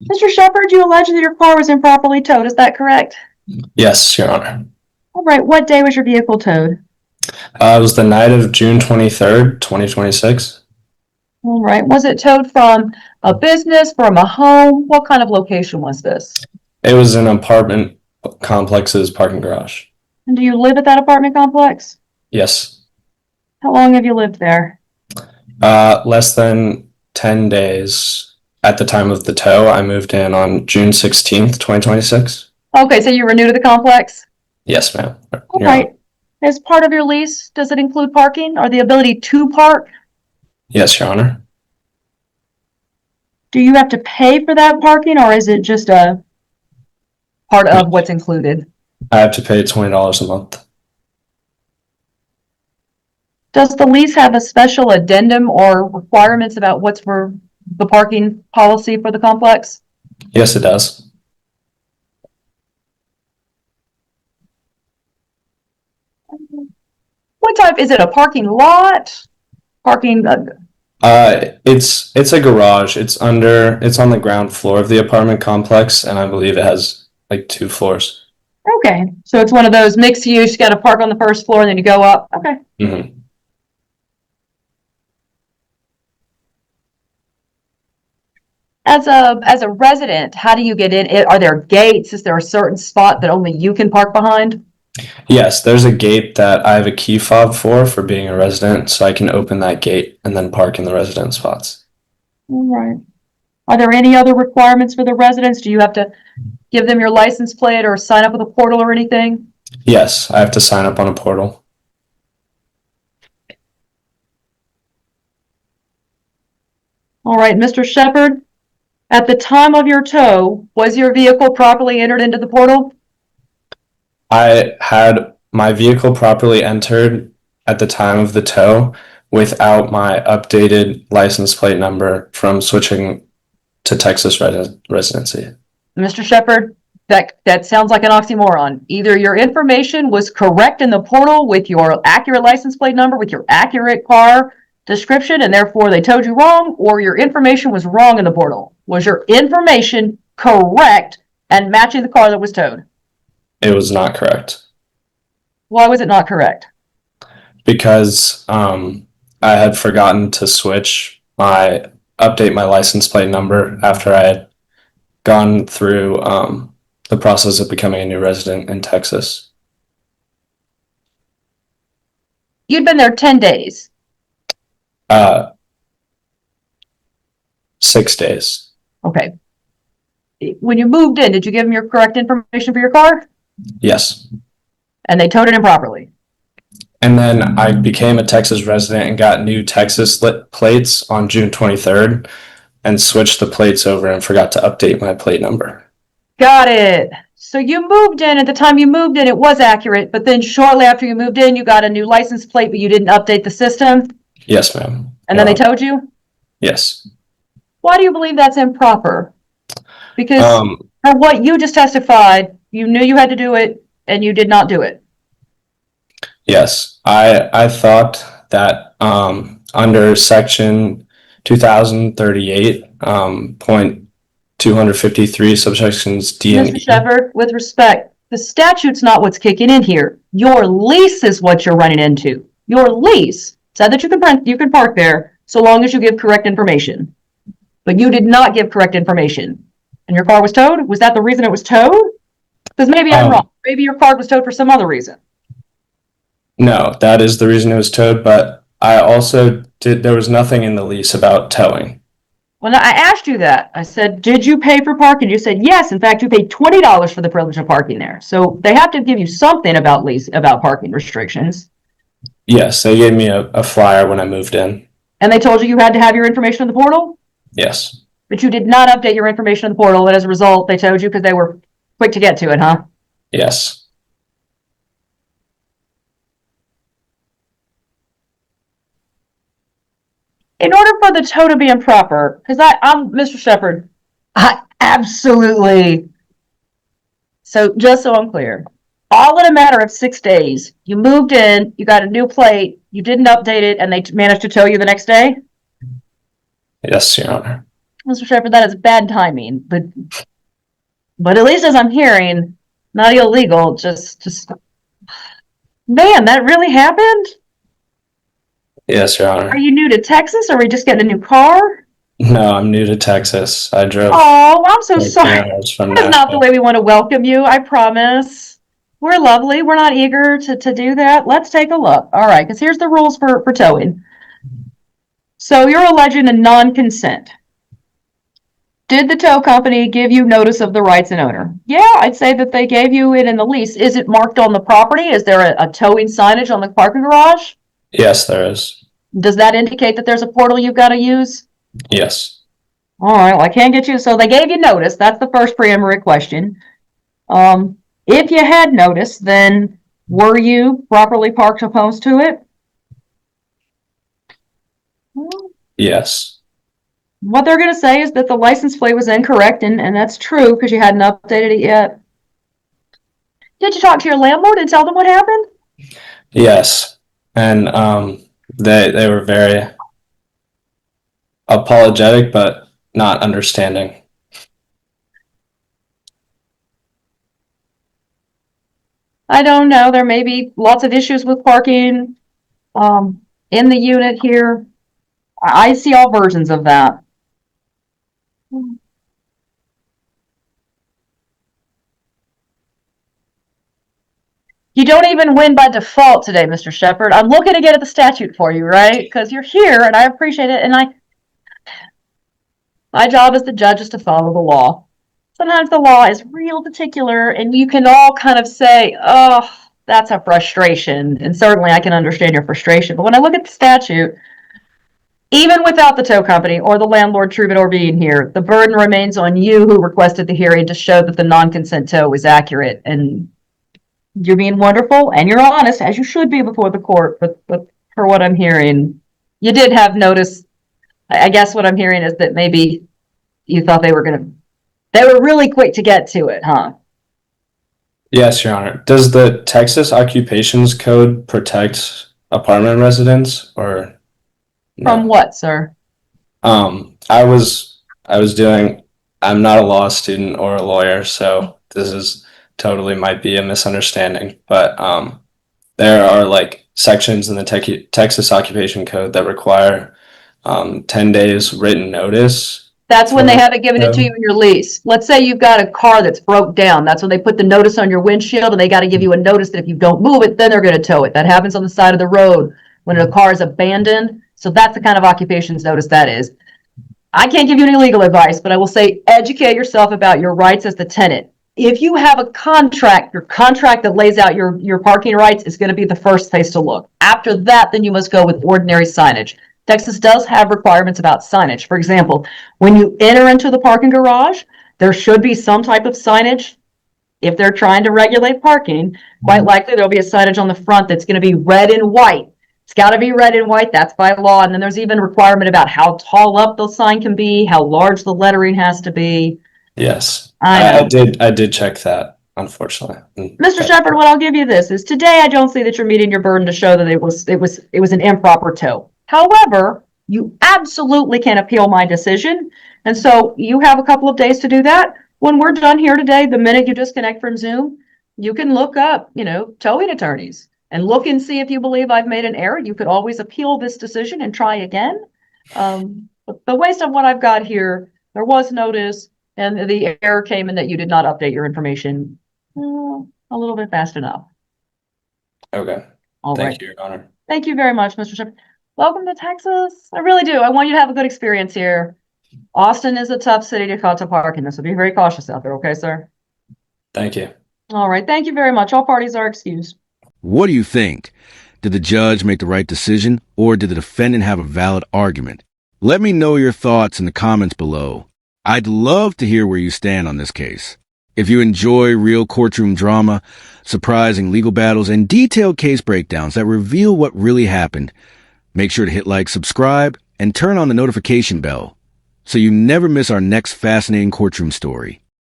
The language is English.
Mr. Shepherd, you allege that your car was improperly towed. Is that correct? Yes, Your Honor. All right. What day was your vehicle towed? It was the night of June 23rd, 2026. All right. Was it towed from a business, from a home? What kind of location was this? It was an apartment complex's parking garage. And do you live at that apartment complex? Yes. How long have you lived there? Less than 10 days at the time of the tow. I moved in on June 16th, 2026. Okay, so you were new to the complex? Yes, ma'am. All right. As part of your lease, does it include parking or the ability to park? Yes, Your Honor. Do you have to pay for that parking or is it just a part of what's included? I have to pay $20 a month. Does the lease have a special addendum or requirements about what's for the parking policy for the complex? Yes, it does. What type? Is it a parking lot? Parking? It's a garage. It's on the ground floor of the apartment complex, and I believe it has like 2 floors. Okay, so it's one of those mixed use. You got to park on the first floor and then you go up. Okay. Mm-hmm. As a resident, how do you get in? Are there gates? Is there a certain spot that only you can park behind? Yes, there's a gate that I have a key fob for being a resident, so I can open that gate and then park in the resident spots. All right. Are there any other requirements for the residents? Do you have to give them your license plate or sign up with a portal or anything? Yes, I have to sign up on a portal. All right, Mr. Shepherd, at the time of your tow, was your vehicle properly entered into the portal? I had my vehicle properly entered at the time of the tow without my updated license plate number from switching to Texas residency. Mr. Shepherd, that sounds like an oxymoron. Either your information was correct in the portal with your accurate license plate number, with your accurate car description, and therefore they towed you wrong, or your information was wrong in the portal. Was your information correct and matching the car that was towed? It was not correct. Why was it not correct? Because I had forgotten to update my license plate number after I had gone through the process of becoming a new resident in Texas. You'd been there 10 days. 6 days. Okay. When you moved in, did you give them your correct information for your car? Yes. And they towed it improperly. And then I became a Texas resident and got new Texas plates on June 23rd and switched the plates over and forgot to update my plate number. Got it. So you moved in. At the time you moved in, it was accurate, but then shortly after you moved in, you got a new license plate, but you didn't update the system? Yes, ma'am. And then they towed you? Yes. Why do you believe that's improper? Because for what you just testified, you knew you had to do it and you did not do it. Yes, I thought that under section 2038 point 253 subsections D and E. Mr. Shepherd, with respect, the statute's not what's kicking in here. Your lease is what you're running into. Your lease said that you can park there so long as you give correct information. But you did not give correct information. And your car was towed? Was that the reason it was towed? Because maybe I'm wrong. Maybe your car was towed for some other reason. No, that is the reason it was towed, but there was nothing in the lease about towing. Well, I asked you that. I said, did you pay for parking? You said, yes. In fact, you paid $20 for the privilege of parking there. So they have to give you something about parking restrictions. Yes, they gave me a flyer when I moved in. And they told you you had to have your information in the portal? Yes. But you did not update your information in the portal, and as a result, they towed you because they were quick to get to it, huh? Yes. In order for the tow to be improper, because I'm Mr. Shepherd, I absolutely. So just so I'm clear, all in a matter of 6 days, you moved in, you got a new plate, you didn't update it, and they managed to tow you the next day? Yes, Your Honor. Mr. Shepherd, that is bad timing, but at least as I'm hearing, not illegal, just, man, that really happened? Yes, Your Are Honor. you new to Texas, or are we just getting a new car? No, I'm new to Texas. I drove Oh, I'm so like sorry. 3 hours from That is not the Nashville. way we want to welcome you, I promise. We're lovely. We're not eager to do that. Let's take a look. All right, because here's the rules for towing. So you're alleging a non-consent. Did the tow company give you notice of the rights and owner? Yeah, I'd say that they gave you it in the lease. Is it marked on the property? Is there a towing signage on the parking garage? Yes, there is. Does that indicate that there's a portal you've got to use? Yes. All right, well, I can't get you. So they gave you notice. That's the first preliminary question. If you had notice, then were you properly parked opposed to it? Yes. What they're going to say is that the license plate was incorrect, and that's true because you hadn't updated it yet. Did you talk to your landlord and tell them what happened? Yes. And they were very apologetic but not understanding. I don't know. There may be lots of issues with parking in the unit here. I see all versions of that. You don't even win by default today, Mr. Shepherd. I'm looking to get at the statute for you, right? Because you're here and I appreciate it. And my job as the judge is to follow the law. Sometimes the law is real particular and you can all kind of say, oh, that's a frustration. And certainly I can understand your frustration. But when I look at the statute, even without the tow company or the landlord troubadour being here, the burden remains on you who requested the hearing to show that the non-consent tow is accurate. And you're being wonderful and you're honest, as you should be before the court. But for what I'm hearing, you did have notice. I guess what I'm hearing is that maybe you thought they were really quick to get to it, huh? Yes, Your Honor. Does the Texas Occupations Code protect apartment residents or From no? what, sir? I was doing, I'm not a law student or a lawyer, so this is totally might be a misunderstanding, but there are like sections in the Texas Occupation Code that require 10 days written notice That's when they for haven't given it to you in your lease. Let's say you've got a car that's broke down. That's when they put the notice on your windshield and they got to give you a notice that if you don't move it, then they're going to tow it. That happens on the side of the road when a car is abandoned. So that's the kind of occupations notice that is. I can't give you any legal advice, but I will say educate yourself about your rights as the tenant. If you have a contract, your contract that lays out your parking rights is going to be the first place to look. After that, then you must go with ordinary signage. Texas does have requirements about signage. For example, when you enter into the parking garage, there should be some type of signage. If they're trying to regulate parking, quite likely there'll be a signage on the front that's going to be red and white. It's got to be red and white. That's by law. And then there's even a requirement about how tall up the sign can be, how large the lettering has to be. yes. I know. I did check that, unfortunately. Mr. Shepherd, what I'll give you this is today I don't see that you're meeting your burden to show that it was an improper tow. However, you absolutely can appeal my decision. And so you have a couple of days to do that. When we're done here today, the minute you disconnect from Zoom, you can look up, towing attorneys and look and see if you believe I've made an error. You could always appeal this decision and try again. But based on what I've got here, there was notice and the error came in that you did not update your information a little bit fast enough. Okay. All right. Thank you, Your Honor. Thank you very much, Mr. Shepherd. Welcome to Texas. I really do. I want you to have a good experience here. Austin is a tough city to park in, so be very cautious out there, okay, sir? Thank you. All right. Thank you very much. All parties are excused. What do you think? Did the judge make the right decision, or did the defendant have a valid argument? Let me know your thoughts in the comments below. I'd love to hear where you stand on this case. If you enjoy real courtroom drama, surprising legal battles, and detailed case breakdowns that reveal what really happened, make sure to hit like, subscribe, and turn on the notification bell so you never miss our next fascinating courtroom story.